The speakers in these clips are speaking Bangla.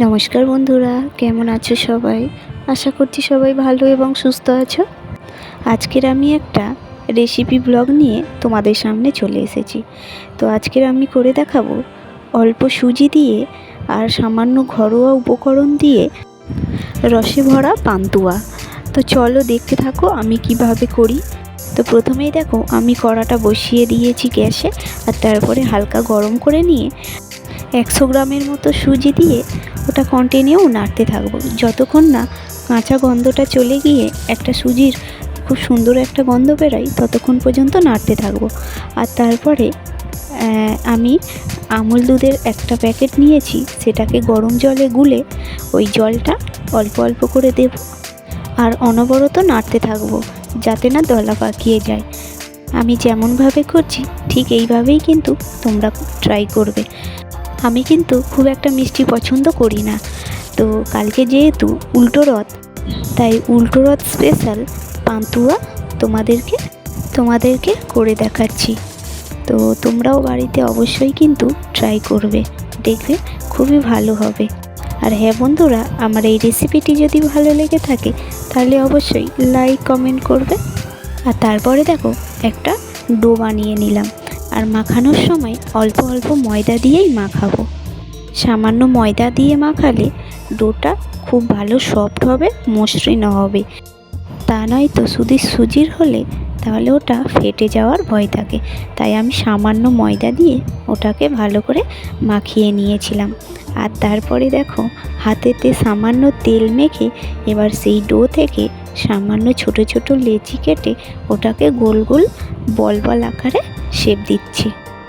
নমস্কার বন্ধুরা, কেমন আছো সবাই? আশা করছি সবাই ভালো এবং সুস্থ আছো। আজকের আমি একটা রেসিপি ব্লগ নিয়ে তোমাদের সামনে চলে এসেছি। তো আজকের আমি করে দেখাবো অল্প সুজি দিয়ে আর সামান্য ঘরোয়া উপকরণ দিয়ে রসে ভরা পান্তুয়া। তো চলো দেখতে থাকো আমি কিভাবে করি। তো প্রথমেই দেখো আমি কড়াটা বসিয়ে দিয়েছি গ্যাসে, আর তারপরে হালকা গরম করে নিয়ে 100 গ্রামের মতো সুজি দিয়ে ওটা কন্টিনিউ নাড়তে থাকবো যতক্ষণ না কাঁচা গন্ধটা চলে গিয়ে একটা সুজির খুব সুন্দর একটা গন্ধ বেরোয়, ততক্ষণ পর্যন্ত নাড়তে থাকবো। আর তারপরে আমি আমুল দুধের একটা প্যাকেট নিয়েছি, সেটাকে গরম জলে গুলে ওই জলটা অল্প অল্প করে দেব আর অনবরত নাড়তে থাকবো যাতে না দলা পাকিয়ে যায়। আমি যেমনভাবে করছি ঠিক এইভাবেই কিন্তু তোমরা ট্রাই করবে। আমি কিন্তু খুব একটা মিষ্টি পছন্দ করি না, তো কালকে যেহেতু উল্টো রথ, তাই উল্টো রথ স্পেশাল পান্তুয়া তোমাদেরকে করে দেখাচ্ছি। তো তোমরাও বাড়িতে অবশ্যই কিন্তু ট্রাই করবে, দেখবে খুবই ভালো হবে। আর হ্যাঁ বন্ধুরা, আমার এই রেসিপিটি যদি ভালো লেগে থাকে তাহলে অবশ্যই লাইক কমেন্ট করবে। আর তারপরে দেখো একটা ডো বানিয়ে নিলাম, আর মাখানোর সময় অল্প অল্প ময়দা দিয়েই মাখাবো। সামান্য ময়দা দিয়ে মাখালে ডোটা খুব ভালো সফট হবে, মসৃণ হবে। তা নয় তো শুধু সুজির হলে তাহলে ওটা ফেটে যাওয়ার ভয় থাকে, তাই আমি সামান্য ময়দা দিয়ে ওটাকে ভালো করে মাখিয়ে নিয়েছিলাম। আর তারপরে দেখো হাতেতে সামান্য তেল মেখে এবার সেই ডো থেকে সামান্য ছোট ছোট লেচি কেটে ওটাকে গোল গোল বল বল আকারে শেপ দিচ্ছি।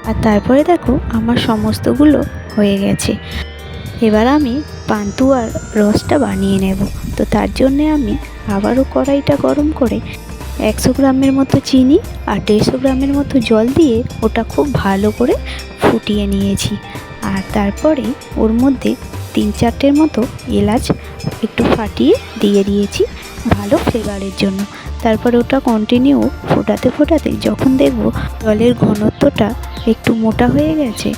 আর তারপরে দেখো আমার সমস্তগুলো হয়ে গেছে। এবার আমি পান্তুয়ার রসটা বানিয়ে নেব। তো তার জন্যে আমি আবারও কড়াইটা গরম করে 100 গ্রামের মতো চিনি আর 150 গ্রামের মতো জল দিয়ে ওটা খুব ভালো করে ফুটিয়ে নিয়েছি। আর তারপরে ওর মধ্যে 3-4টের মতো এলাচ একটু ফাটিয়ে দিয়ে দিয়েছি ভালো ফ্লেভারের জন্য। তারপরে ওটা কন্টিনিউ ফোটাতে ফোটাতে যখন দেখব জলের ঘনত্বটা একটু মোটা হয়ে গেছে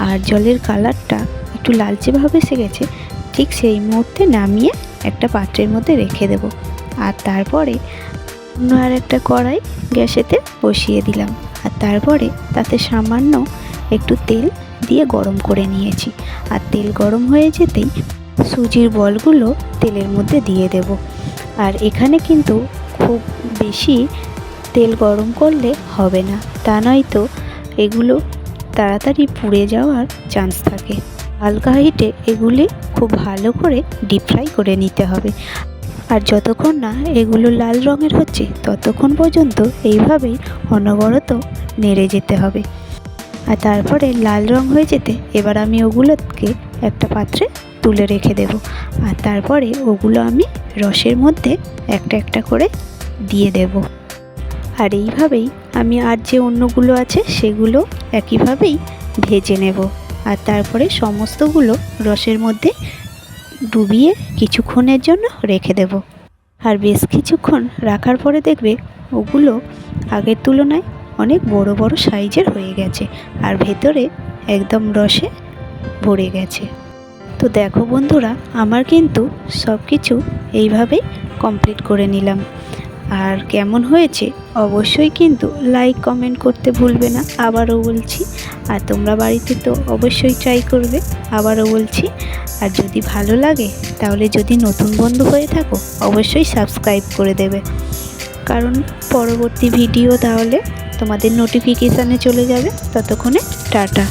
আর জলের কালারটা একটু লালচে ভাব এসে গেছে, ঠিক সেই মুহূর্তে নামিয়ে একটা পাত্রের মধ্যে রেখে দেব। আর তারপরে অন্য আর একটা কড়াই গ্যাসেতে বসিয়ে দিলাম, আর তারপরে তাতে সামান্য একটু তেল দিয়ে গরম করে নিয়েছি। আর তেল গরম হয়ে যেতেই সুজির বলগুলো তেলের মধ্যে দিয়ে দেব। আর এখানে কিন্তু খুব বেশি তেল গরম করলে হবে না, তা নয়তো এগুলো তাড়াতাড়ি পুড়ে যাওয়ার চান্স থাকে। হালকা হিটে এগুলি খুব ভালো করে ডিপ ফ্রাই করে নিতে হবে। আর যতক্ষণ না এগুলো লাল রঙের হচ্ছে ততক্ষণ পর্যন্ত এইভাবেই অনবরত নেড়ে যেতে হবে। আর তারপরে লাল রং হয়ে যেতে এবার আমি ওগুলোকে একটা পাত্রে তুলে রেখে দেব। আর তারপরে ওগুলো আমি রসের মধ্যে একটা একটা করে দিয়ে দেব। আর এইভাবেই আমি আর যে অন্যগুলো আছে সেগুলো একইভাবেই ভেজে নেব। আর তারপরে সমস্তগুলো রসের মধ্যে ডুবিয়ে কিছুক্ষণের জন্য রেখে দেব। আর বেশ কিছুক্ষণ রাখার পরে দেখবে ওগুলো আগের তুলনায় অনেক বড় বড় সাইজের হয়ে গেছে আর ভেতরে একদম রসে ভরে গেছে। তো দেখো বন্ধুরা, আমার কিন্তু সব কিছু এইভাবেই কমপ্লিট করে নিলাম। আর কেমন হয়েছে অবশ্যই কিন্তু লাইক কমেন্ট করতে ভুলবে না, আবারও বলছি। আর তোমরা বাড়িতে তো অবশ্যই ট্রাই করবে, আবারও বলছি। আর যদি ভালো লাগে তাহলে যদি নতুন বন্ধু হয়ে থাকো অবশ্যই সাবস্ক্রাইব করে দেবে, কারণ পরবর্তী ভিডিও তাহলে তোমাদের নোটিফিকেশানে চলে যাবে। ততক্ষণে টাটা।